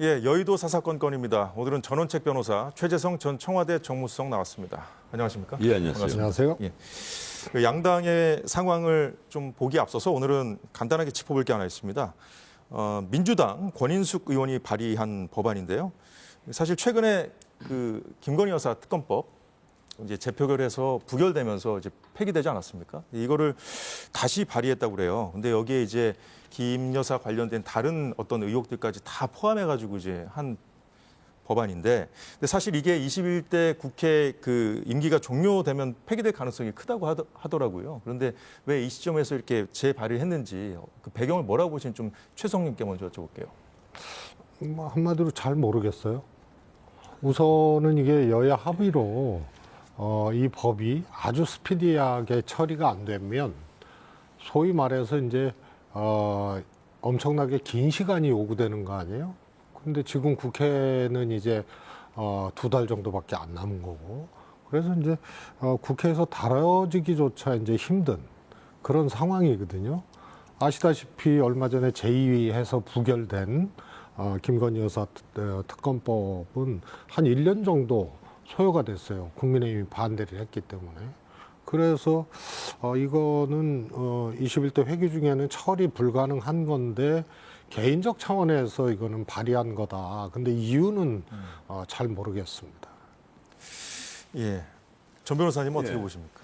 예, 여의도 사사건건입니다. 오늘은 전원책 변호사 최재성 전 청와대 정무수석 나왔습니다. 안녕하십니까? 예, 안녕하세요. 반갑습니다. 안녕하세요. 예. 그 양당의 상황을 좀 보기 앞서서 오늘은 간단하게 짚어볼 게 하나 있습니다. 민주당 권인숙 의원이 발의한 법안인데요. 사실 최근에 그 김건희 여사 특검법 이제 재표결해서 부결되면서 이제 폐기되지 않았습니까? 이거를 다시 발의했다고 그래요. 근데 여기에 이제 김 여사 관련된 다른 어떤 의혹들까지 다 포함해가지고 이제 한 법안인데, 근데 사실 이게 21대 국회 그 임기가 종료되면 폐기될 가능성이 크다고 하더라고요. 그런데 왜 이 시점에서 이렇게 재발의했는지 그 배경을 뭐라고 보시는 좀 최성님께 먼저 여쭤볼게요. 한마디로 잘 모르겠어요. 우선은 이게 여야 합의로 이 법이 아주 스피디하게 처리가 안 되면 소위 말해서 이제 엄청나게 긴 시간이 요구되는 거 아니에요? 근데 지금 국회는 이제 2달 정도밖에 안 남은 거고, 그래서 이제 국회에서 다뤄지기조차 이제 힘든 그런 상황이거든요. 아시다시피 얼마 전에 제2위해서 부결된 김건희 여사 특검법은 한 1년 정도 소요가 됐어요. 국민의힘이 반대를 했기 때문에. 그래서 이거는 21대 회기 중에는 처리 불가능한 건데 개인적 차원에서 이거는 발의한 거다. 근데 이유는 잘 모르겠습니다. 예, 전 변호사님 어떻게 예. 보십니까?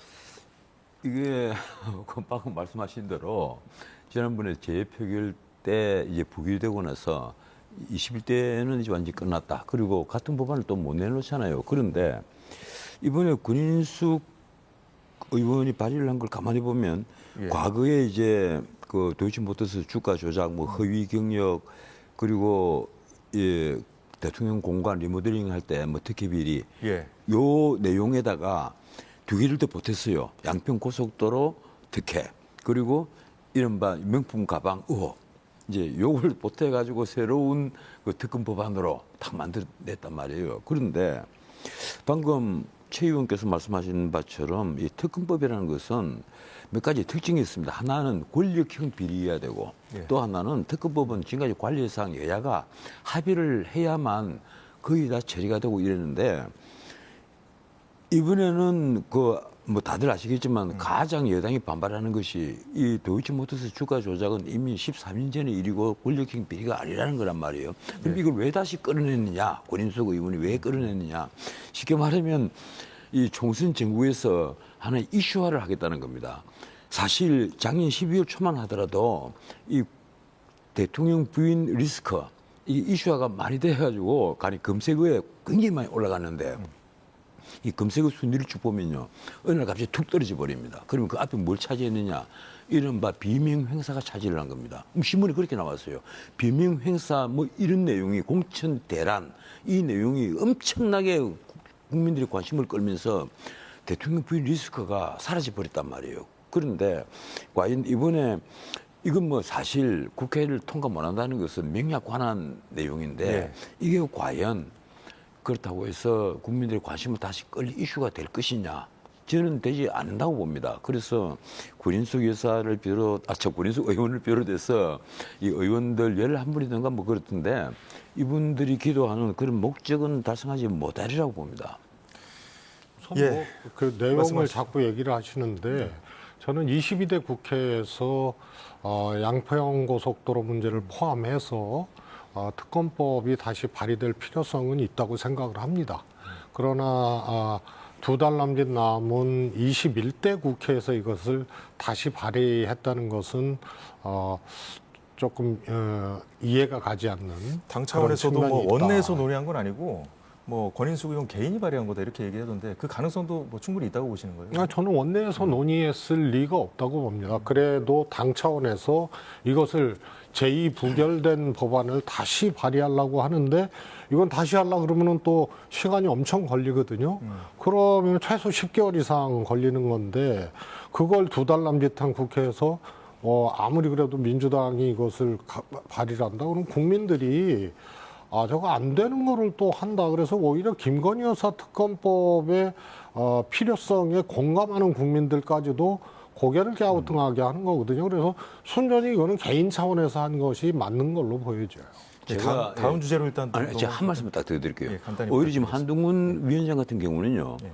이게 방금 말씀하신 대로 지난번에 재표결 때 이제 부결되고 나서 21대는 이제 완전히 끝났다. 그리고 같은 법안을 또 못 내놓잖아요. 그런데 이번에 권인숙 의원이 발의를 한 걸 가만히 보면 예. 과거에 이제 그 도이치모터스 주가 조작, 뭐 허위 경력, 그리고 예, 대통령 공간 리모델링 할 때 뭐 특혜 비리, 예. 요 내용에다가 두 개를 더 보탰어요. 양평 고속도로 특혜, 그리고 이른바 명품 가방 의혹. 이제 요걸 보태가지고 새로운 그 특검 법안으로 딱 만들어냈단 말이에요. 그런데 방금 최 의원께서 말씀하신 바처럼 이 특검법이라는 것은 몇 가지 특징이 있습니다. 하나는 권력형 비리여야 되고, 예. 또 하나는 특검법은 지금까지 관리상 여야가 합의를 해야만 거의 다 처리가 되고 이랬는데, 이번에는 뭐 다들 아시겠지만 가장 여당이 반발하는 것이 이 도이치모터스 주가 조작은 이미 13년 전의 일이고 권력형 비리가 아니라는 거란 말이에요. 그럼 네. 이걸 왜 다시 끌어냈느냐? 권인숙 의원이 왜 끌어냈느냐? 쉽게 말하면 이 총선 정부에서 하나의 이슈화를 하겠다는 겁니다. 사실 작년 12월 초만 하더라도 이 대통령 부인 리스크 이 이슈화가 많이 돼가지고 검색어에 굉장히 많이 올라갔는데 이 검색어 순위를 쭉 보면요, 어느 날 갑자기 툭 떨어져 버립니다. 그러면 그 앞에 뭘 차지했느냐? 이른바 비명 행사가 차지를 한 겁니다. 신문에 그렇게 나왔어요. 비명 행사 뭐 이런 내용이 공천 대란 이 내용이 엄청나게 국민들의 관심을 끌면서 대통령 부인 리스크가 사라져 버렸단 말이에요. 그런데 과연 이번에 이건 뭐 사실 국회를 통과 못 한다는 것은 명약 관한 내용인데 네. 이게 과연 그렇다고 해서 국민들의 관심을 다시 끌 이슈가 될 것이냐? 저는 되지 않는다고 봅니다. 그래서 권인숙 여사를 권인숙 의원을 비롯해서 이 의원들 11분이든가 뭐 그렇던데 이분들이 기도하는 그런 목적은 달성하지 못하리라고 봅니다. 예. 그 내용을 말씀하시죠. 자꾸 얘기를 하시는데 저는 22대 국회에서 양평 고속도로 문제를 포함해서 특검법이 다시 발의될 필요성은 있다고 생각을 합니다. 그러나 2달 남은 21대 국회에서 이것을 다시 발의했다는 것은 조금 이해가 가지 않는 당 차원에서도 그런 뭐 측면이 있다. 원내에서 논의한 건 아니고 뭐 권인숙 의원 개인이 발의한 거다 이렇게 얘기하던데 그 가능성도 뭐 충분히 있다고 보시는 거예요? 저는 원내에서 논의했을 리가 없다고 봅니다. 그래도 당 차원에서 이것을 제2부결된 법안을 다시 발의하려고 하는데 이건 다시 하려고 그러면 또 시간이 엄청 걸리거든요. 그러면 최소 10개월 이상 걸리는 건데 그걸 2달 남짓한 국회에서 아무리 그래도 민주당이 이것을 발의를 한다 그러면 국민들이 저거 안 되는 거를 또 한다. 그래서 오히려 김건희 여사 특검법의 필요성에 공감하는 국민들까지도 고개를 갸우뚱하게 하는 거거든요. 그래서 순전히 이거는 개인 차원에서 한 것이 맞는 걸로 보여져요. 네, 제가 다음 주제로 일단 아니, 제가 한 말씀 딱 드릴게요. 예, 간단히 오히려 지금 부탁드리겠습니다. 한동훈 위원장 같은 경우는요. 예.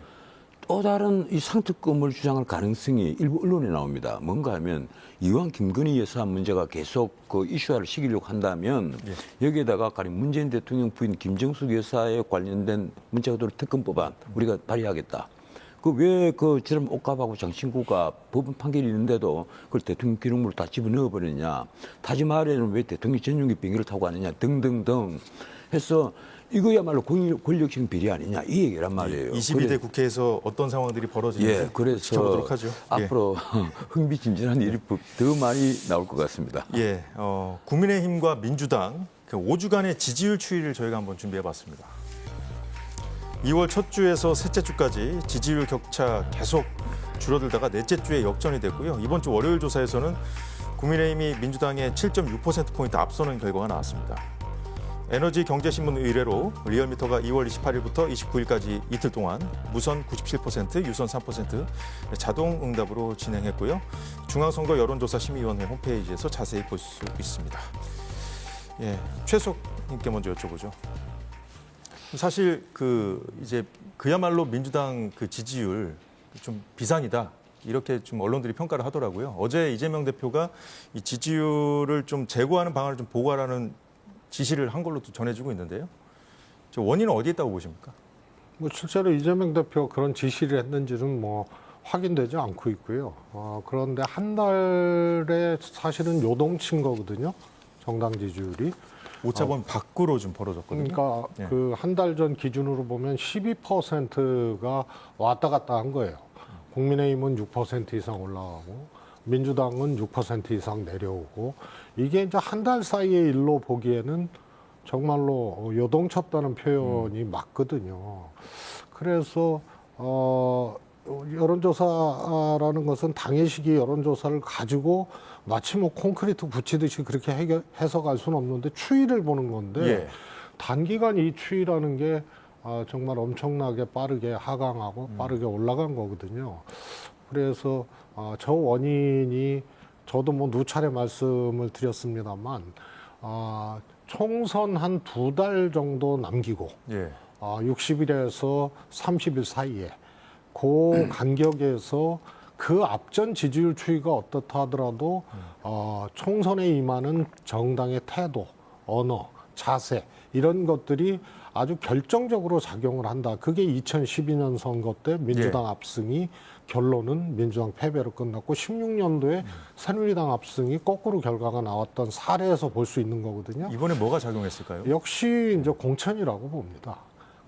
또 다른 이 상특검을 주장할 가능성이 일부 언론에 나옵니다. 뭔가 하면 이왕 김건희 여사 문제가 계속 그 이슈화를 시키려고 한다면 여기에다가 가령 문재인 대통령 부인 김정숙 여사에 관련된 문자가도로 특검법안 우리가 발의하겠다. 그 왜 그 지금 옥갑하고 장신구가 법원 판결이 있는데도 그걸 대통령 기록물로 다 집어넣어 버리느냐. 타지마할에는 왜 대통령 전용기 비행기를 타고 가느냐 등등등 해서 이거야말로 권력형 비리 아니냐 이 얘기란 말이에요. 22대 국회에서 어떤 상황들이 벌어지는지 예, 그래서 지켜보도록 하죠. 예. 앞으로 흥미진진한 일이 더 많이 나올 것 같습니다. 예, 국민의힘과 민주당 그 5주간의 지지율 추이를 저희가 한번 준비해봤습니다. 2월 첫 주에서 셋째 주까지 지지율 격차 계속 줄어들다가 넷째 주에 역전이 됐고요. 이번 주 월요일 조사에서는 국민의힘이 민주당의 7.6%포인트 앞서는 결과가 나왔습니다. 에너지 경제신문 의뢰로 리얼미터가 2월 28일부터 29일까지 이틀 동안 무선 97%, 유선 3% 자동 응답으로 진행했고요. 중앙선거 여론조사 심의위원회 홈페이지에서 자세히 볼 수 있습니다. 예, 최석님께 먼저 여쭤보죠. 사실 이제 그야말로 민주당 그 지지율 좀 비상이다. 이렇게 좀 언론들이 평가를 하더라고요. 어제 이재명 대표가 이 지지율을 좀 제고하는 방안을 좀 보고하라는 지시를 한 걸로 또 전해지고 있는데요. 저 원인은 어디에 있다고 보십니까? 뭐 실제로 이재명 대표가 그런 지시를 했는지는 뭐 확인되지 않고 있고요. 그런데 한 달에 사실은 요동친 거거든요. 정당 지지율이. 오차범위 밖으로 좀 벌어졌거든요. 그러니까 예. 그 한 달 전 기준으로 보면 12%가 왔다 갔다 한 거예요. 국민의힘은 6% 이상 올라가고 민주당은 6% 이상 내려오고 이게 이제 한 달 사이의 일로 보기에는 정말로 요동쳤다는 표현이 맞거든요. 그래서 여론조사라는 것은 당일시기 여론조사를 가지고 마치 뭐 콘크리트 붙이듯이 그렇게 해석할 수는 없는데 추이를 보는 건데 예. 단기간 이 추이라는 게 정말 엄청나게 빠르게 하강하고 빠르게 올라간 거거든요. 그래서 저 원인이 저도 뭐 누차례 말씀을 드렸습니다만 총선 한 2달 정도 남기고 예. 60일에서 30일 사이에 그 간격에서 그 앞전 지지율 추이가 어떻다 하더라도 총선에 임하는 정당의 태도, 언어, 자세 이런 것들이 아주 결정적으로 작용을 한다. 그게 2012년 선거 때 민주당 압승이 결론은 민주당 패배로 끝났고 16년도에 새누리당 압승이 거꾸로 결과가 나왔던 사례에서 볼 수 있는 거거든요. 이번에 뭐가 작용했을까요? 역시 이제 공천이라고 봅니다.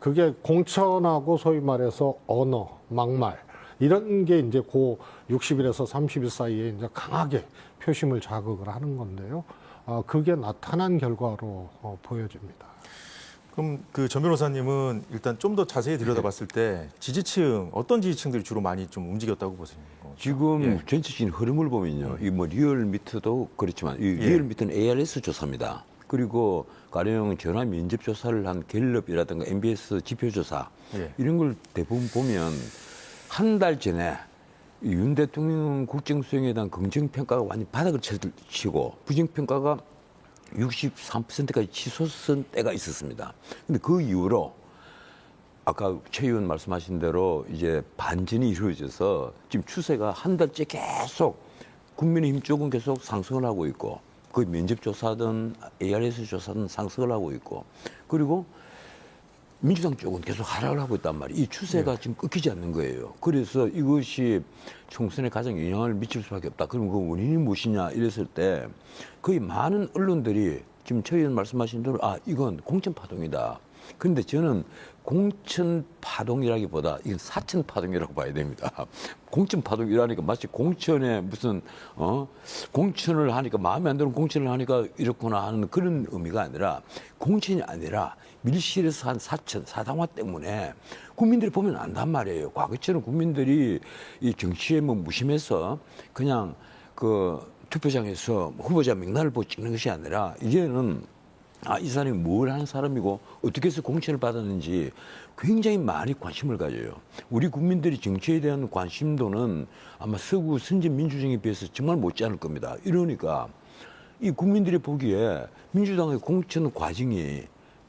그게 공천하고 소위 말해서 언어, 막말 이런 게 이제 그 60일에서 30일 사이에 이제 강하게 표심을 자극을 하는 건데요. 그게 나타난 결과로 보여집니다. 그럼 그 전 변호사님은 일단 좀 더 자세히 들여다봤을 때 지지층 어떤 지지층들이 주로 많이 좀 움직였다고 보세요? 지금 전체적인 흐름을 보면요. 이 뭐 리얼미터도 그렇지만 이 리얼미터는 ARS 조사입니다. 그리고 가령 전화 면접 조사를 한 갤럽이라든가 MBS 지표조사 이런 걸 대부분 보면 한 달 전에 윤 대통령 국정 수행에 대한 긍정 평가가 완전 바닥을 치고 부정 평가가 63%까지 치솟은 때가 있었습니다. 근데 그 이후로 아까 최 의원 말씀하신 대로 이제 반전이 이루어져서 지금 추세가 한 달째 계속 국민의힘 쪽은 계속 상승을 하고 있고 거의 면접조사든 ARS 조사든 상승을 하고 있고 그리고 민주당 쪽은 계속 하락을 하고 있단 말이에요. 이 추세가 지금 끊기지 않는 거예요. 그래서 이것이 총선에 가장 영향을 미칠 수밖에 없다. 그럼 그 원인이 무엇이냐 이랬을 때 거의 많은 언론들이 지금 최 의원 말씀하신 대로 이건 공천 파동이다. 그런데 저는 공천 파동이라기보다 이건 사천 파동이라고 봐야 됩니다. 공천 파동이라니까 마치 공천에 무슨 공천을 하니까 마음에 안 드는 공천을 하니까 이렇구나 하는 그런 의미가 아니라 공천이 아니라 밀실에서 한 사당화 때문에 국민들이 보면 안단 말이에요. 과거처럼 국민들이 이 정치에 뭐 무심해서 그냥 그 투표장에서 후보자 명단을 보고 찍는 것이 아니라 이제는 이 사람이 뭘 하는 사람이고 어떻게 해서 공천을 받았는지 굉장히 많이 관심을 가져요. 우리 국민들이 정치에 대한 관심도는 아마 서구 선진 민주주의에 비해서 정말 못지않을 겁니다. 이러니까 이 국민들이 보기에 민주당의 공천 과정이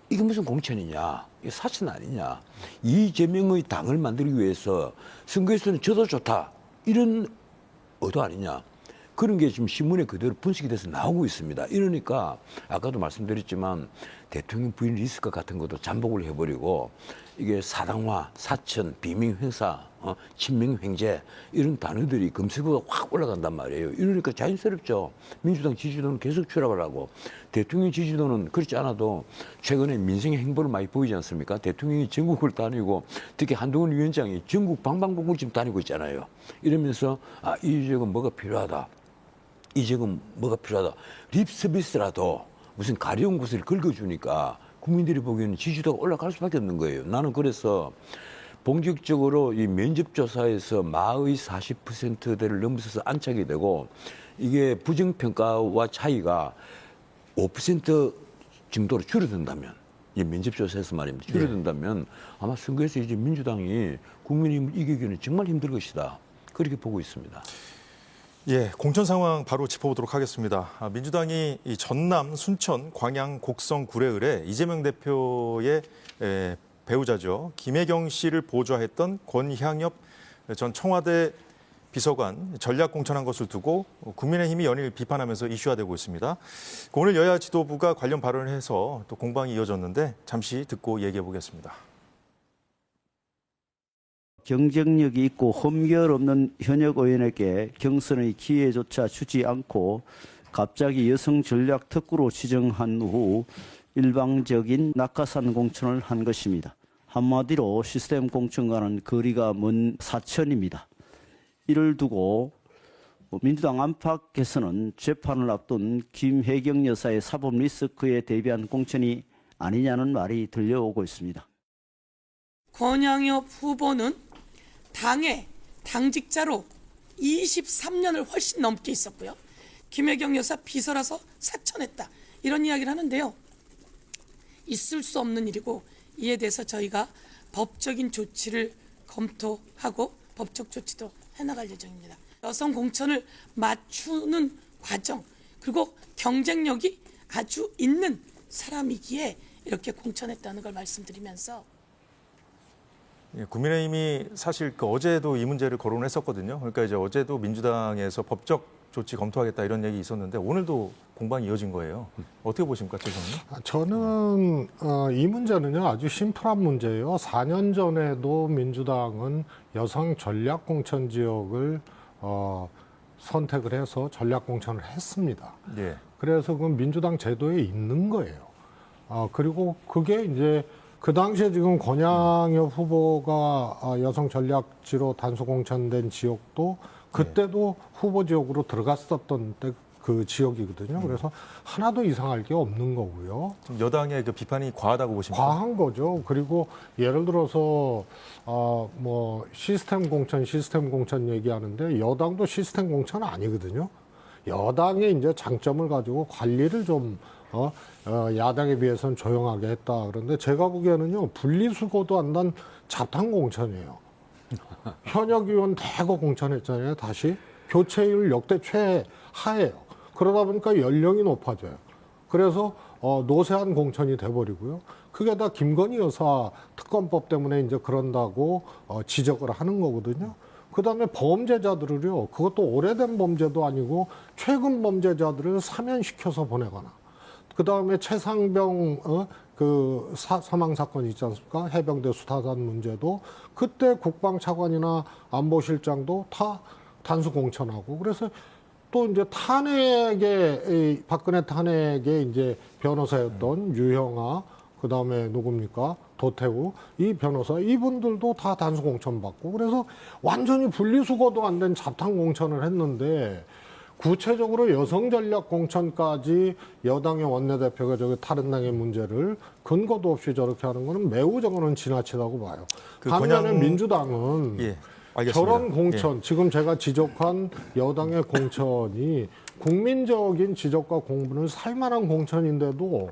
이게 무슨 공천이냐, 이게 사천 아니냐, 이재명의 당을 만들기 위해서 선거에서는 져도 좋다 이런 의도 아니냐. 그런 게 지금 신문에 그대로 분석이 돼서 나오고 있습니다. 이러니까 아까도 말씀드렸지만 대통령 부인 리스크 같은 것도 잠복을 해버리고 이게 사당화, 사천, 비명 행사, 친명 횡재 이런 단어들이 검색어가 확 올라간단 말이에요. 이러니까 자연스럽죠. 민주당 지지도는 계속 추락을 하고 대통령 지지도는 그렇지 않아도 최근에 민생의 행보를 많이 보이지 않습니까? 대통령이 전국을 다니고 특히 한동훈 위원장이 전국 방방곡곡 지금 다니고 있잖아요. 이러면서 이 지역은 뭐가 필요하다. 이 지역은 뭐가 필요하다. 립 서비스라도 무슨 가려운 곳을 긁어주니까 국민들이 보기에는 지지도가 올라갈 수밖에 없는 거예요. 나는 그래서 본격적으로 이 면접조사에서 마의 40%대를 넘어서서 안착이 되고 이게 부정평가와 차이가 5% 정도로 줄어든다면 이 면접조사에서 말입니다. 줄어든다면 아마 선거에서 이제 민주당이 국민의힘을 이기기는 정말 힘들 것이다. 그렇게 보고 있습니다. 예, 공천 상황 바로 짚어보도록 하겠습니다. 민주당이 이 전남, 순천, 광양, 곡성, 구례을에 이재명 대표의 배우자죠. 김혜경 씨를 보좌했던 권향엽 전 청와대 비서관 전략 공천한 것을 두고 국민의힘이 연일 비판하면서 이슈화되고 있습니다. 오늘 여야 지도부가 관련 발언을 해서 또 공방이 이어졌는데 잠시 듣고 얘기해 보겠습니다. 경쟁력이 있고 험결 없는 현역 의원에게 경선의 기회조차 주지 않고 갑자기 여성 전략 특구로 지정한 후 일방적인 낙하산 공천을 한 것입니다. 한마디로 시스템 공천과는 거리가 먼 사천입니다. 이를 두고 민주당 안팎에서는 재판을 앞둔 김혜경 여사의 사법 리스크에 대비한 공천이 아니냐는 말이 들려오고 있습니다. 권양엽 후보는 당의 당직자로 23년을 훨씬 넘게 있었고요. 김혜경 여사 비서라서 사천했다. 이런 이야기를 하는데요. 있을 수 없는 일이고 이에 대해서 저희가 법적인 조치를 검토하고 법적 조치도 해나갈 예정입니다. 여성 공천을 맞추는 과정 그리고 경쟁력이 아주 있는 사람이기에 이렇게 공천했다는 걸 말씀드리면서 국민의힘이 사실 어제도 이 문제를 거론했었거든요. 그러니까 이제 어제도 민주당에서 법적 조치 검토하겠다 이런 얘기 있었는데 오늘도 공방이 이어진 거예요. 어떻게 보십니까, 최 의원님? 저는 이 문제는요 아주 심플한 문제예요. 4년 전에도 민주당은 여성 전략 공천 지역을 선택을 해서 전략 공천을 했습니다. 예. 그래서 그건 민주당 제도에 있는 거예요. 그리고 그게 이제 그 당시에 지금 권양엽 후보가 여성 전략지로 단수 공천된 지역도 그때도 후보 지역으로 들어갔었던 때 그 지역이거든요. 그래서 하나도 이상할 게 없는 거고요. 좀 여당의 그 비판이 과하다고 보십니까? 과한 거죠. 그리고 예를 들어서 뭐 시스템 공천 얘기하는데 여당도 시스템 공천 아니거든요. 여당의 이제 장점을 가지고 관리를 좀 야당에 비해서는 조용하게 했다. 그런데 제가 보기에는요 분리수거도 안 난 자탕 공천이에요. 현역 의원 대거 공천했잖아요. 다시 교체율 역대 최하예요. 그러다 보니까 연령이 높아져요. 그래서 노쇠한 공천이 돼버리고요. 그게 다 김건희 여사 특검법 때문에 이제 그런다고 지적을 하는 거거든요. 그다음에 범죄자들을요. 그것도 오래된 범죄도 아니고 최근 범죄자들을 사면시켜서 보내거나 그다음에 최상병 그 사망 사건 있지 않습니까? 해병대 수사단 문제도 그때 국방차관이나 안보실장도 다 단수 공천하고 그래서 또 이제 탄핵에 박근혜 탄핵에 이제 변호사였던 유형아 그다음에 누굽니까? 도태우 이 변호사 이분들도 다 단수 공천 받고 그래서 완전히 분리수거도 안 된 자탕 공천을 했는데 구체적으로 여성 전략 공천까지 여당의 원내대표가 다른 당의 문제를 근거도 없이 저렇게 하는 거는 매우 저거는 지나치다고 봐요. 반면에 민주당은 저런 공천, 지금 제가 지적한 여당의 공천이 국민적인 지적과 공분을 살만한 공천인데도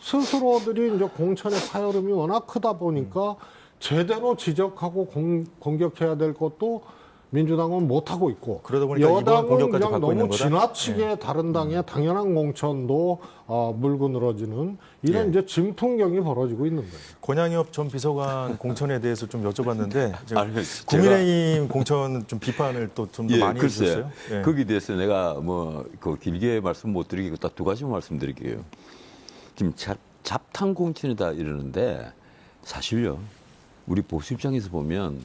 스스로들이 이제 공천의 파열음이 워낙 크다 보니까 제대로 지적하고 공격해야 될 것도 민주당은 못 하고 있고 그러다 보니까 이번 여당은 공격까지 그냥 받고 있는 너무 거다? 지나치게 다른 당의 당연한 공천도 물고 늘어지는 이런 예. 이제 진풍경이 벌어지고 있는 거예요. 권양엽 전 비서관 공천에 대해서 좀 여쭤봤는데 지금 아니, 국민의힘 공천 좀 비판을 또 좀 더 많이 글쎄, 해주셨어요. 예. 거기에 대해서 내가 뭐 그 길게 말씀 못 드리겠고 딱 두 가지만 말씀드릴게요. 지금 잡탕 공천이다 이러는데 사실요. 우리 보수 입장에서 보면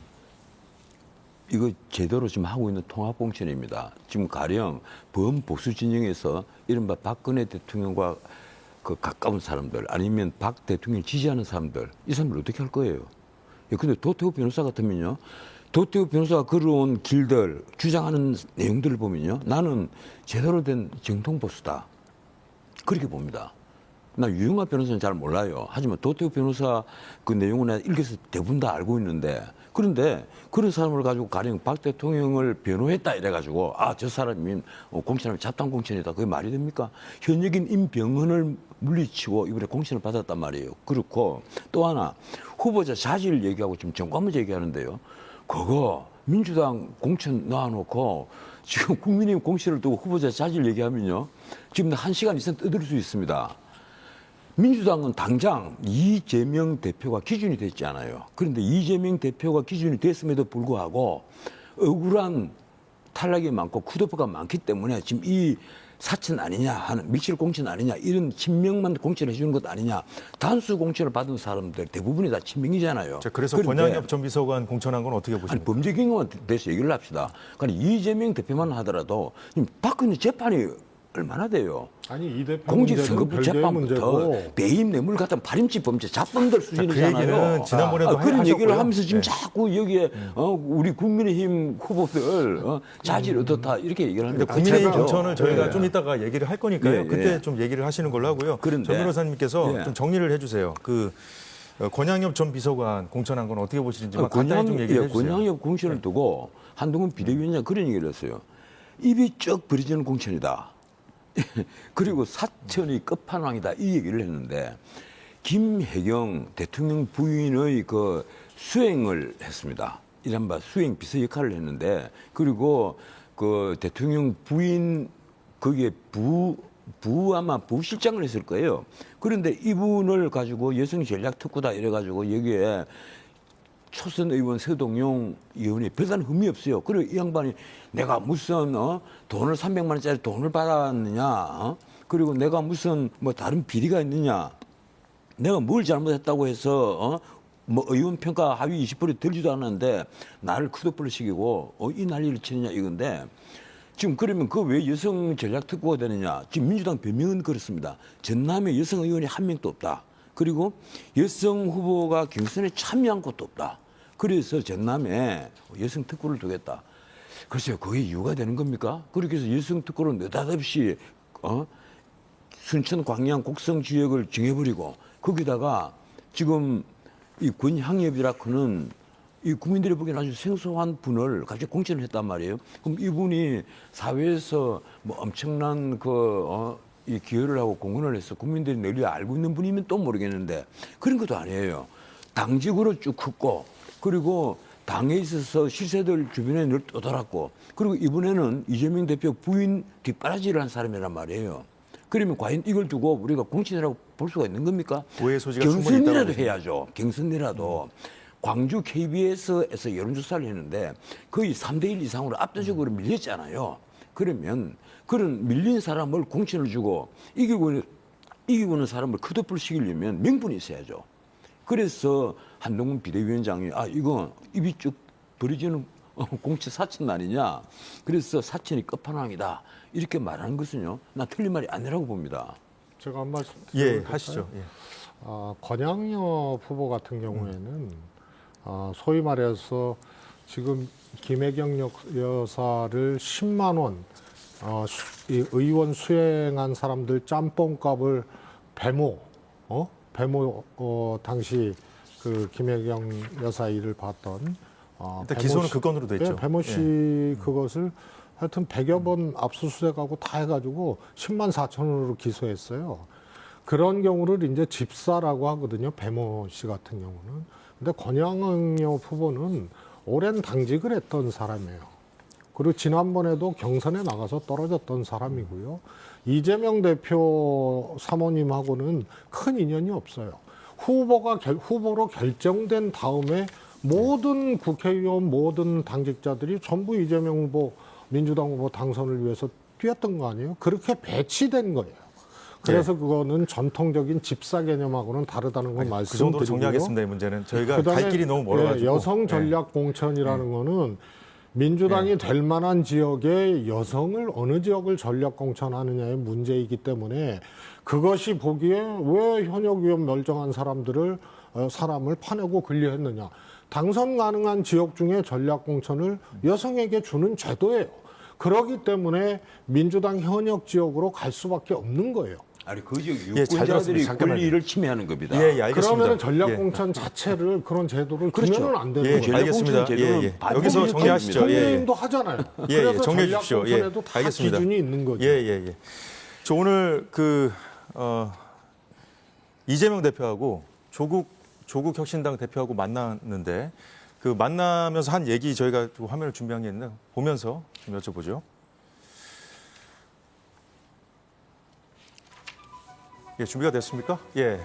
이거 제대로 지금 하고 있는 통합 공천입니다. 지금 가령 범보수 진영에서 이른바 박근혜 대통령과 그 가까운 사람들 아니면 박 대통령을 지지하는 사람들 이 사람들 어떻게 할 거예요? 근데 도태우 변호사 같으면요. 도태우 변호사가 걸어온 길들 주장하는 내용들을 보면요. 나는 제대로 된 정통 보수다. 그렇게 봅니다. 나 유영하 변호사는 잘 몰라요. 하지만 도태우 변호사 그 내용은 내가 읽어서 대부분 다 알고 있는데 그런데 그런 사람을 가지고 가령 박 대통령을 변호했다 이래가지고 저 사람이 공천하면 잡탕 공천이다. 그게 말이 됩니까? 현역인 임병헌을 물리치고 이번에 공천을 받았단 말이에요. 그렇고 또 하나 후보자 자질 얘기하고 지금 정관 얘기하는데요. 그거 민주당 공천 놔놓고 지금 국민의힘 공천을 두고 후보자 자질 얘기하면요. 지금 1시간 이상 떠들 수 있습니다. 민주당은 당장 이재명 대표가 기준이 됐지 않아요. 그런데 이재명 대표가 기준이 됐음에도 불구하고 억울한 탈락이 많고 쿠도프가 많기 때문에 지금 이 사천 아니냐 하는 밀실 공천 아니냐 이런 친명만 공천해 주는 것 아니냐. 단수 공천을 받은 사람들 대부분이 다 친명이잖아요. 자, 그래서 그런데 권양엽 전 비서관 공천한 건 어떻게 보십니까? 아니, 범죄 경험에 대해서 얘기를 합시다. 그러니까 이재명 대표만 하더라도 지금 박근혜 재판이 얼마나 돼요? 아니 이 대표 공직선거부 문제는 별개의 재판부터 문제고 배임 뇌물 같은 발임치 범죄 잡범들 수준이잖아요. 그 얘기는 지난번에도 그런 하셨고요. 얘기를 하면서 지금 네. 자꾸 여기에 우리 국민의힘 후보들 자질 어떻다 이렇게 얘기를 근데 합니다. 국민의힘 제가- 공천을 저희가 예. 좀 이따가 얘기를 할 거니까요. 예, 예. 그때 좀 얘기를 하시는 걸로 하고요. 그런데- 정 변호사님께서 예. 좀 정리를 해주세요. 권양엽 전 비서관 공천한 건 어떻게 보시는지만 간단히 좀 얘기를 해주세요. 권양엽 공천을 두고 한동훈 비대위원장 그런 얘기를 했어요. 입이 쩍 벌어지는 공천이다. 그리고 사천이 끝판왕이다 이 얘기를 했는데 김혜경 대통령 부인의 그 수행을 했습니다. 이른바 수행 비서 역할을 했는데 그리고 그 대통령 부인 거기에 아마 부실장을 했을 거예요. 그런데 이분을 가지고 여성 전략 특구다 이래가지고 여기에 초선 의원 서동용 의원이 별다른 흠이 없어요. 그리고 이 양반이 내가 무슨 돈을 300만 원짜리 돈을 받았느냐, 그리고 내가 무슨 뭐 다른 비리가 있느냐, 내가 뭘 잘못했다고 해서 뭐 의원 평가 하위 20% 들지도 않았는데 나를 쿠도불을 시키고 이 난리를 치느냐 이건데 지금 그러면 그 왜 여성 전략 특보가 되느냐? 지금 민주당 변명은 그렇습니다. 전남에 여성 의원이 한 명도 없다. 그리고 여성 후보가 경선에 참여한 것도 없다. 그래서 전남에 여성 특구를 두겠다. 글쎄요, 그게 이유가 되는 겁니까? 그렇게 해서 여성 특구를 느닷없이 순천, 광양, 곡성 지역을 정해버리고 거기다가 지금 이 권향엽이라고는 이 국민들이 보기엔 아주 생소한 분을 같이 공천을 했단 말이에요. 그럼 이분이 사회에서 뭐 엄청난 이 기여를 하고 공헌을 해서 국민들이 널리 알고 있는 분이면 또 모르겠는데 그런 것도 아니에요. 당직으로 쭉 컸고 그리고 당에 있어서 실세들 주변에 늘 떠돌았고 그리고 이번에는 이재명 대표 부인 뒷바라지를 한 사람이란 말이에요. 그러면 과연 이걸 두고 우리가 공천이라고 볼 수가 있는 겁니까? 오해의 소지가 충분히 있다고 경선이라도 보십니다. 해야죠. 경선이라도. 광주 KBS에서 여론조사를 했는데 거의 3대1 이상으로 압도적으로 밀렸잖아요. 그러면 그런 밀린 사람을 공천을 주고 이기고 있는 사람을 컷오프를 시키려면 명분이 있어야죠. 그래서 한동훈 비대위원장이 이거 입이 쭉 벌어지는 공천 사천 아니냐. 그래서 사천이 끝판왕이다. 이렇게 말하는 것은요. 나 틀린 말이 아니라고 봅니다. 제가 한 말씀 예, 하시죠. 예. 권양엽 후보 같은 경우에는 소위 말해서 지금 김혜경 여사를 10만 원 이 의원 수행한 사람들 짬뽕값을 배모 당시 그 김혜경 여사 일을 봤던 일단 기소는 그 건으로 됐죠. 배모 씨 그것을 하여튼 100여 번 압수수색하고 다 해가지고 10만 4천 원으로 기소했어요. 그런 경우를 이제 집사라고 하거든요. 배모 씨 같은 경우는. 근데 권양엽 후보는 오랜 당직을 했던 사람이에요. 그리고 지난번에도 경선에 나가서 떨어졌던 사람이고요. 이재명 대표 사모님하고는 큰 인연이 없어요. 후보로 결정된 다음에 모든 국회의원, 모든 당직자들이 전부 이재명 후보, 민주당 후보 당선을 위해서 뛰었던 거 아니에요? 그렇게 배치된 거예요. 그래서 그거는 전통적인 집사 개념하고는 다르다는 건 그 정도로 말씀드리고요. 정리하겠습니다. 이 문제는 저희가 그다음에 갈 길이 너무 멀어가지고. 여성 전략 공천이라는 거는 민주당이 될 만한 지역에 여성을 어느 지역을 전략 공천하느냐의 문제이기 때문에 그것이 보기에 왜 현역 의원 멸정한 사람을 파내고 근리했느냐. 당선 가능한 지역 중에 전략 공천을 여성에게 주는 제도예요. 그렇기 때문에 민주당 현역 지역으로 갈 수밖에 없는 거예요. 아니 그 지역 예, 잘 유권자들이 들었습니다. 잠깐만요. 권리를 침해하는 겁니다. 예, 예, 알겠습니다. 그러면 전략 예. 공천 자체를 그런 제도를 그렇죠. 주면은 안 되는 예, 거예요. 전략 알겠습니다. 공천 제도는 예, 예. 반드시 여기서 정리하시죠. 예, 예. 국민의힘도 하잖아요. 예, 예, 그래서 정리해 전략 주십시오. 예, 공천에도 다 알겠습니다. 기준이 있는 거죠. 예, 예, 예. 저 오늘 이재명 대표하고 조국 혁신당 대표하고 만났는데 그 만나면서 한 얘기 저희가 좀 화면을 준비한 게 있는데 보면서 좀 여쭤보죠. 예, 준비가 됐습니까? 예.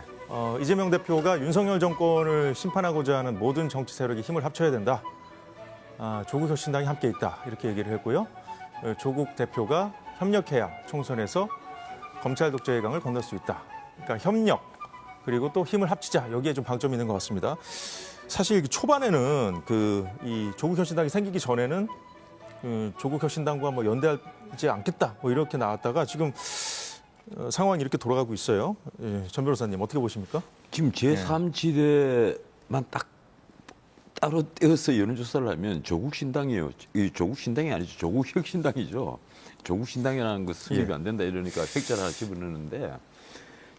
이재명 대표가 윤석열 정권을 심판하고자 하는 모든 정치 세력이 힘을 합쳐야 된다. 조국 혁신당이 함께 있다. 이렇게 얘기를 했고요. 조국 대표가 협력해야 총선에서 검찰 독재의 강을 건널 수 있다. 그러니까 협력 그리고 또 힘을 합치자. 여기에 좀 방점이 있는 것 같습니다. 사실 초반에는 이 조국 혁신당이 생기기 전에는 조국 혁신당과 뭐 연대하지 않겠다. 뭐 이렇게 나왔다가 지금 상황이 이렇게 돌아가고 있어요. 예, 전 변호사님 어떻게 보십니까? 지금 제3지대만 딱 따로 떼어서 여론조사를 하면 조국 신당이에요. 이 조국 신당이 아니죠. 조국 혁신당이죠. 조국 신당이라는 것 성립이 안 된다 이러니까 획자를 하나 집어넣는데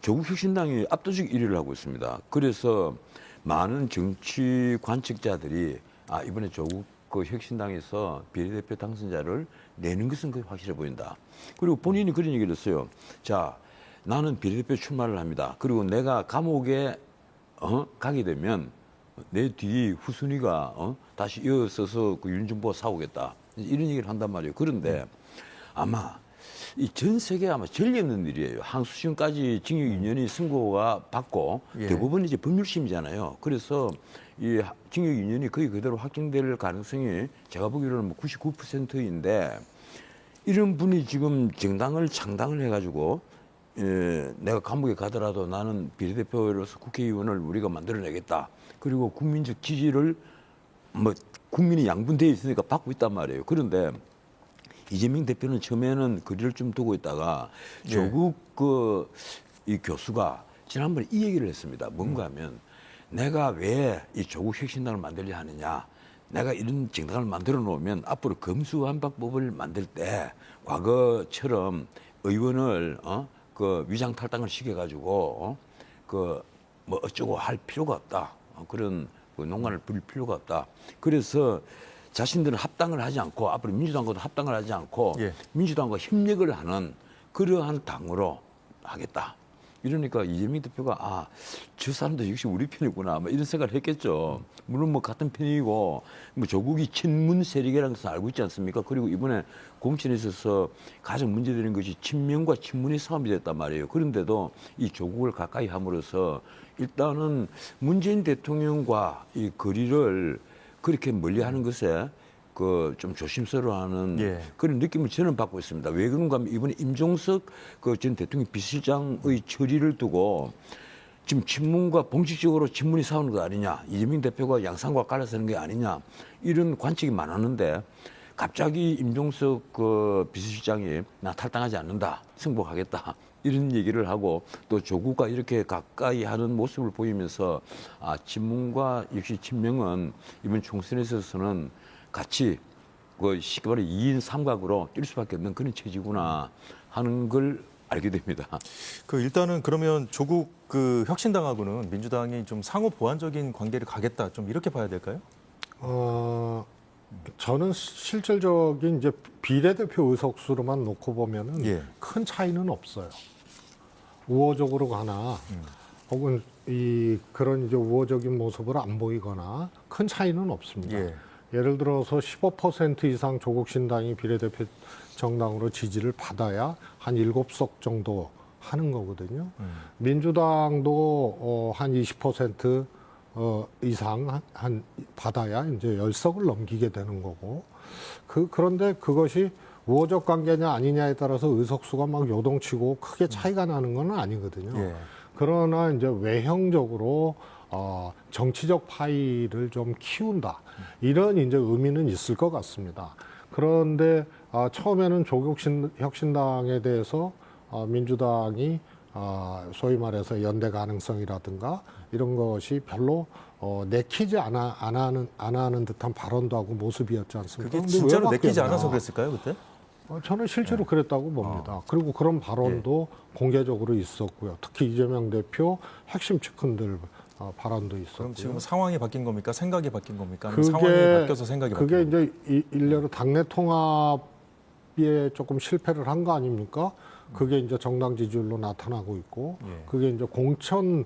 조국 혁신당이 압도적 1위를 하고 있습니다. 그래서 많은 정치 관측자들이 이번에 조국 혁신당에서 비례대표 당선자를 내는 것은 거의 확실해 보인다. 그리고 본인이 그런 얘기를 했어요. 자, 나는 비례대표 출마를 합니다. 그리고 내가 감옥에 가게 되면 내 뒤 후순위가 다시 이어서서 그 윤준보가 싸우겠다. 이런 얘기를 한단 말이에요. 그런데 아마 이 전 세계 아마 전례 없는 일이에요. 항소심까지 징역 2년이 선고가 받고 예. 대부분 이제 법률심이잖아요. 그래서 이 징역 2년이 거의 그대로 확정될 가능성이 제가 보기로는 99%인데 이런 분이 지금 정당을 창당을 해가지고 내가 감옥에 가더라도 나는 비례대표로서 국회의원을 우리가 만들어내겠다. 그리고 국민적 지지를 국민이 양분되어 있으니까 받고 있단 말이에요. 그런데 이재명 대표는 처음에는 거리를 좀 두고 있다가 조국 이 교수가 지난번에 이 얘기를 했습니다. 뭔가 하면 내가 왜 이 조국 혁신당을 만들려 하느냐. 내가 이런 정당을 만들어 놓으면 앞으로 검수완박법을 만들 때 과거처럼 의원을 위장 탈당을 시켜가지고 뭐 어쩌고 할 필요가 없다. 그런 농간을 부릴 필요가 없다. 그래서 자신들은 합당을 하지 않고 앞으로 민주당과도 합당을 하지 않고 예. 민주당과 협력을 하는 그러한 당으로 하겠다. 이러니까 이재명 대표가 저 사람도 역시 우리 편이구나 이런 생각을 했겠죠. 물론 뭐 같은 편이고 뭐 조국이 친문 세력이라는 것을 알고 있지 않습니까? 그리고 이번에 공천에 있어서 가장 문제되는 것이 친명과 친문의 싸움이 됐단 말이에요. 그런데도 이 조국을 가까이 함으로써 일단은 문재인 대통령과 이 거리를 그렇게 멀리하는 것에 좀 조심스러워하는 예. 그런 느낌을 저는 받고 있습니다. 왜 그런가 하면 이번에 임종석 전 대통령 비서실장의 처리를 두고 지금 친문과 봉식적으로 친문이 싸우는 거 아니냐, 이재명 대표가 양상과 갈라서는 게 아니냐 이런 관측이 많았는데 갑자기 임종석 비서실장이 나 탈당하지 않는다, 승복하겠다. 이런 얘기를 하고 또 조국과 이렇게 가까이 하는 모습을 보이면서 친문과 역시 친명은 이번 총선에 있어서는 같이 쉽게 말해 2인 3각으로 뛸 수밖에 없는 그런 체제구나 하는 걸 알게 됩니다. 일단은 그러면 조국 혁신당하고는 민주당이 좀 상호 보완적인 관계를 가겠다. 좀 이렇게 봐야 될까요? 저는 실질적인 이제 비례대표 의석수로만 놓고 보면은 예. 큰 차이는 없어요. 우호적으로 가나 혹은 그런 이제 우호적인 모습을 안 보이거나 큰 차이는 없습니다. 예. 예를 들어서 15% 이상 조국 신당이 비례대표 정당으로 지지를 받아야 한 7석 정도 하는 거거든요. 민주당도 한 20% 이상 한 받아야 이제 10석을 넘기게 되는 거고. 그런데 그것이 우호적 관계냐 아니냐에 따라서 의석수가 막 요동치고 크게 차이가 나는 건 아니거든요. 예. 그러나 이제 외형적으로 정치적 파이를 좀 키운다. 이런 이제 의미는 있을 것 같습니다. 그런데 처음에는 조국혁신당에 대해서 민주당이 소위 말해서 연대 가능성이라든가 이런 것이 별로 내키지 안 하는 듯한 발언도 하고 모습이었지 않습니까? 그게 근데 진짜로 왜 내키지 바뀌었나? 않아서 그랬을까요, 그때? 저는 실제로 그랬다고 봅니다. 그리고 그런 발언도 공개적으로 있었고요. 특히 이재명 대표 핵심 측근들 발언도 있었고요. 그럼 지금 상황이 바뀐 겁니까? 생각이 바뀐 겁니까? 아니면 상황이 바뀌어서 생각이 바뀐 그게 겁니까? 이제 일례로 당내 통합에 조금 실패를 한 거 아닙니까? 그게 이제 정당 지지율로 나타나고 있고, 예. 그게 이제 공천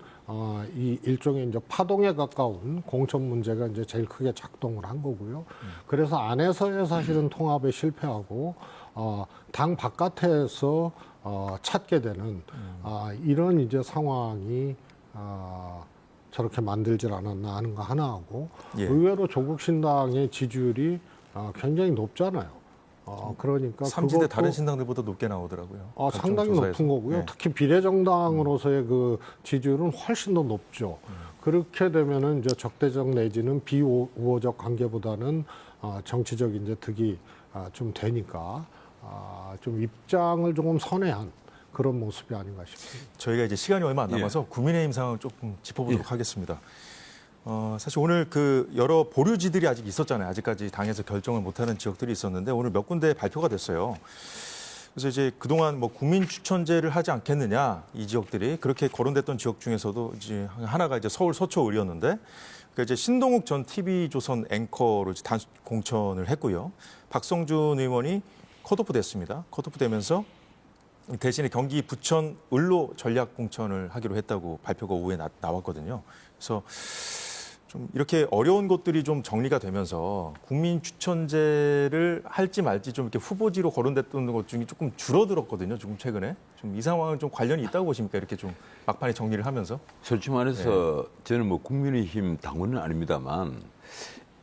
이 일종의 이제 파동에 가까운 공천 문제가 이제 제일 크게 작동을 한 거고요. 그래서 안에서의 사실은 통합에 실패하고 당 바깥에서 찾게 되는 이런 이제 상황이 저렇게 만들질 않았나 하는 거 하나하고 예. 의외로 조국 신당의 지지율이 굉장히 높잖아요. 그러니까 삼지대 그것도 다른 신당들보다 높게 나오더라고요. 각종 상당히 조사에서. 높은 거고요. 예. 특히 비례정당으로서의 그 지지율은 훨씬 더 높죠. 그렇게 되면은 이제 적대적 내지는 비우호적 관계보다는 정치적 이제 득이 좀 되니까 좀 입장을 조금 선회한 그런 모습이 아닌가 싶습니다. 저희가 이제 시간이 얼마 안 남아서 국민의힘 상황을 조금 짚어보도록 하겠습니다. 사실 오늘 그 여러 보류지들이 아직 있었잖아요. 아직까지 당에서 결정을 못하는 지역들이 있었는데 오늘 몇 군데 발표가 됐어요. 그래서 이제 그동안 뭐 국민 추천제를 하지 않겠느냐 이 지역들이 그렇게 거론됐던 지역 중에서도 이제 하나가 이제 서울 서초을이었는데 그러니까 이제 신동욱 전 TV조선 앵커로 이제 단수 공천을 했고요. 박성준 의원이 컷오프 됐습니다. 컷오프 되면서 대신에 경기 부천 을로 전략 공천을 하기로 했다고 발표가 오후에 나왔거든요. 그래서 좀 이렇게 어려운 것들이 좀 정리가 되면서 국민 추천제를 할지 말지 좀 이렇게 후보지로 거론됐던 것 중에 조금 줄어들었거든요. 조금 최근에 좀 이 상황은 좀 관련이 있다고 보십니까? 이렇게 좀 막판에 정리를 하면서. 솔직히 말해서 저는 뭐 국민의힘 당원은 아닙니다만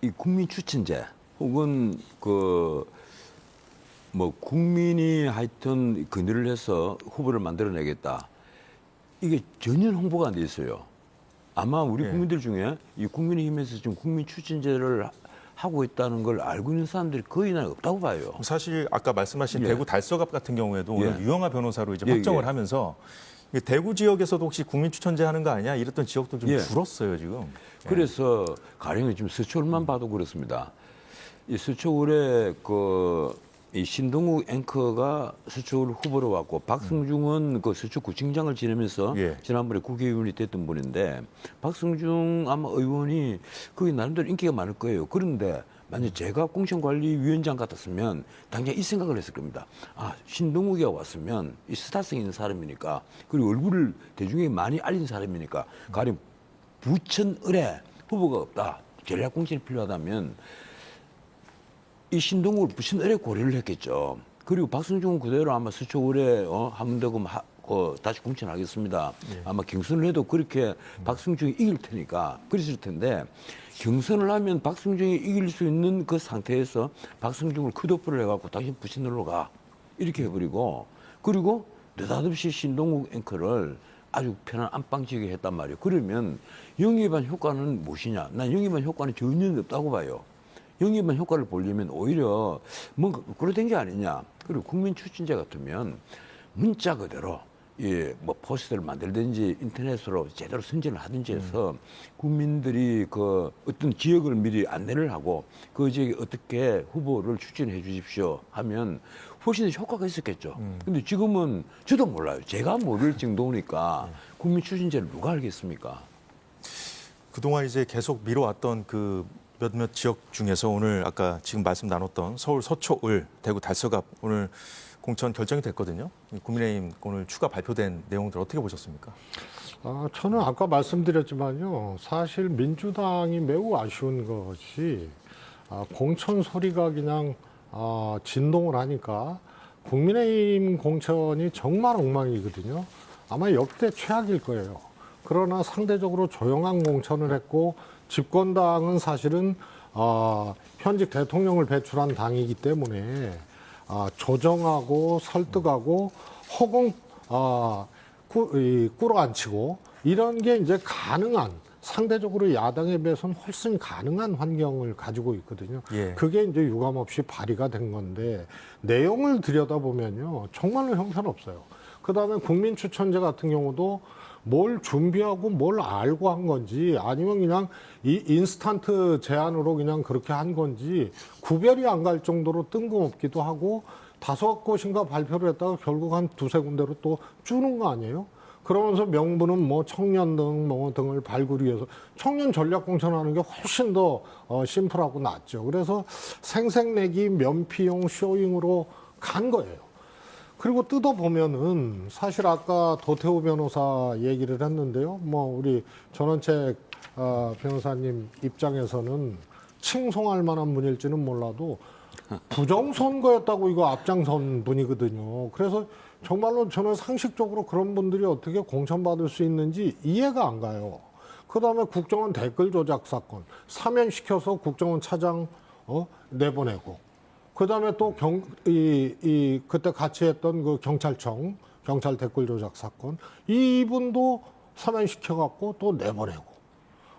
이 국민 추천제 혹은 뭐 국민이 하여튼 건의를 해서 후보를 만들어내겠다. 이게 전혀 홍보가 안 돼 있어요. 아마 우리 예. 국민들 중에 이 국민의힘에서 지금 국민 추천제를 하고 있다는 걸 알고 있는 사람들이 거의 난 없다고 봐요. 사실 아까 말씀하신 예. 대구 달서갑 같은 경우에도 오늘 예. 유영하 변호사로 이제 예, 확정을 예. 하면서 이게 대구 지역에서도 혹시 국민 추천제 하는 거 아니야? 이랬던 지역도 좀 예. 줄었어요 지금. 그래서 가령 지금 서초울만 봐도 그렇습니다. 이 서초울에 이 신동욱 앵커가 서초울 후보로 왔고 박승중은 그 서초구청장을 지내면서 예. 지난번에 국회의원이 됐던 분인데 박승중 아마 의원이 거기 나름대로 인기가 많을 거예요. 그런데 만약 제가 공천관리위원장 같았으면 당장 이 생각을 했을 겁니다. 신동욱이 왔으면 이 스타성 있는 사람이니까 그리고 얼굴을 대중에게 많이 알린 사람이니까 가령 부천을에 후보가 없다. 전략 공천이 필요하다면 이 신동욱을 부천을에 고려를 했겠죠. 그리고 박승중은 그대로 아마 서초을에 하면 되고 다시 공천하겠습니다. 아마 경선을 해도 그렇게 박승중이 이길 테니까 그랬을 텐데 경선을 하면 박승중이 이길 수 있는 그 상태에서 박승중을 컷오프를 해갖고 당신 부천을로 가 이렇게 해버리고 그리고 느닷없이 신동욱 앵커를 아주 편한 안방지게 했단 말이에요. 그러면 영입한 효과는 무엇이냐? 난 영입한 효과는 전혀 없다고 봐요. 영입한 효과를 보려면 오히려 뭔가 그러된 게 아니냐. 그리고 국민 추천제 같으면 문자 그대로 뭐 포스터를 만들든지 인터넷으로 제대로 선전을 하든지 해서 국민들이 그 어떤 지역을 미리 안내를 하고 그 지역에 어떻게 후보를 추천해 주십시오 하면 훨씬 더 효과가 있었겠죠. 근데 지금은 저도 몰라요. 제가 모를 정도니까 국민 추천제를 누가 알겠습니까? 그동안 이제 계속 미뤄왔던 그 몇몇 지역 중에서 오늘 아까 지금 말씀 나눴던 서울 서초을, 대구 달서갑 오늘 공천 결정이 됐거든요. 국민의힘 오늘 추가 발표된 내용들 어떻게 보셨습니까? 저는 아까 말씀드렸지만요. 사실 민주당이 매우 아쉬운 것이 공천 소리가 그냥 진동을 하니까 국민의힘 공천이 정말 엉망이거든요. 아마 역대 최악일 거예요. 그러나 상대적으로 조용한 공천을 했고 집권당은 사실은 현직 대통령을 배출한 당이기 때문에 조정하고 설득하고 혹은 꿇어앉히고 이런 게 이제 가능한 상대적으로 야당에 비해서는 훨씬 가능한 환경을 가지고 있거든요. 예. 그게 이제 유감없이 발의가 된 건데 내용을 들여다보면요 정말로 형편없어요. 그다음에 국민추천제 같은 경우도 뭘 준비하고 뭘 알고 한 건지 아니면 그냥 이 인스턴트 제안으로 그냥 그렇게 한 건지 구별이 안 갈 정도로 뜬금없기도 하고 5곳인가 발표를 했다가 결국 한 2-3군데로 또 주는 거 아니에요? 그러면서 명분은 뭐 청년 등을 발굴 위해서 청년 전략 공천하는 게 훨씬 더 심플하고 낫죠. 그래서 생색내기 면피용 쇼잉으로 간 거예요. 그리고 뜯어보면은 사실 아까 도태우 변호사 얘기를 했는데요. 뭐 우리 전원책 변호사님 입장에서는 칭송할 만한 분일지는 몰라도 부정선거였다고 이거 앞장선 분이거든요. 그래서 정말로 저는 상식적으로 그런 분들이 어떻게 공천받을 수 있는지 이해가 안 가요. 그다음에 국정원 댓글 조작 사건 사면시켜서 국정원 차장 내보내고 그다음에 또 그때 같이 했던 그 경찰청 경찰 댓글 조작 사건 이분도 사면시켜갖고 또 내보내고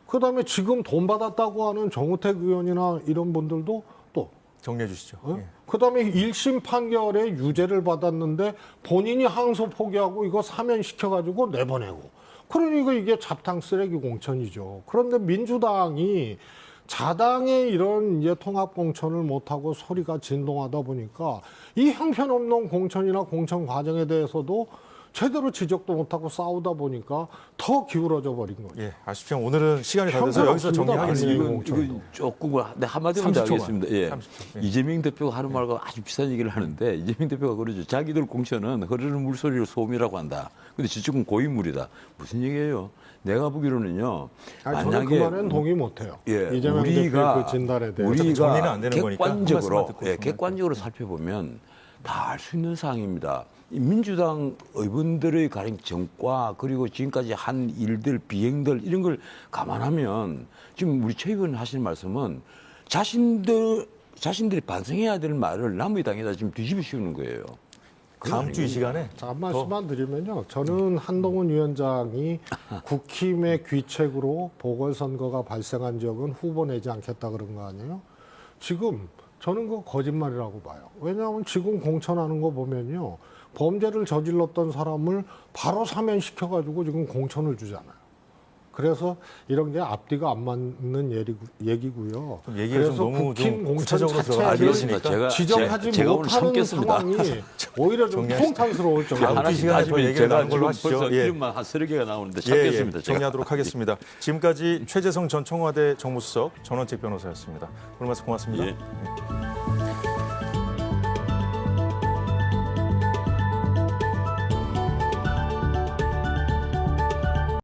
그다음에 지금 돈 받았다고 하는 정우택 의원이나 이런 분들도 또 정리해 주시죠. 예. 그다음에 1심 판결에 유죄를 받았는데 본인이 항소 포기하고 이거 사면시켜가지고 내보내고 그러니까 이게 잡탕 쓰레기 공천이죠. 그런데 민주당이 자당의 이런 이제 통합 공천을 못하고 소리가 진동하다 보니까 이 형편없는 공천이나 공천 과정에 대해서도 제대로 지적도 못하고 싸우다 보니까 더 기울어져 버린 거죠. 예, 아쉽지만 오늘은 시간이 다 돼서 여기서 정리하겠습니다. 이건 조금 한마디로 30초만. 하겠습니다. 예. 30초, 예. 이재명 대표가 하는 말과 아주 비슷한 얘기를 하는데 이재명 대표가 그러죠. 자기들 공천은 흐르는 물소리를 소음이라고 한다. 근데 저쪽은 고인물이다. 무슨 얘기예요? 내가 보기로는요. 저는 그 말에는 동의 못해요. 예, 이재명 대표의 그 진단에 대해서. 정리는 우리가 안 되는 거니까 한 객관적으로 말씀만 듣고 객관적으로 살펴보면 다 알 수 있는 사항입니다. 이 민주당 의원들의 가령 정과 그리고 지금까지 한 일들 비행들 이런 걸 감안하면 지금 우리 최 의원 하시는 말씀은 자신들이 반성해야 될 말을 남의 당에다 지금 뒤집어 씌우는 거예요. 다음 주 이 시간에 자, 한 말씀만 드리면요. 저는 한동훈 위원장이 국힘의 귀책으로 보궐선거가 발생한 적은 후보 내지 않겠다 그런 거 아니에요? 지금 저는 그거 거짓말이라고 봐요. 왜냐하면 지금 공천하는 거 보면요. 범죄를 저질렀던 사람을 바로 사면시켜가지고 지금 공천을 주잖아요. 그래서 이런 게 앞뒤가 안 맞는 얘기고요. 좀 얘기가 좀 그래서 너무 국힘 좀 공천 구체적으로 자체를 알겠습니다. 지정하지 제가 오늘 못하는 참겠습니다. 상황이 오히려 좀 정리하시죠. 통탄스러울 정도로. 다음 주 시간에 더 얘기를 나눈 걸로 하시죠. 벌써 예. 이름만 한 3개가 나오는데 참겠습니다. 제가. 정리하도록 하겠습니다. 지금까지 최재성 전 청와대 정무수석 전원책 변호사였습니다. 오늘 말씀 고맙습니다. 예.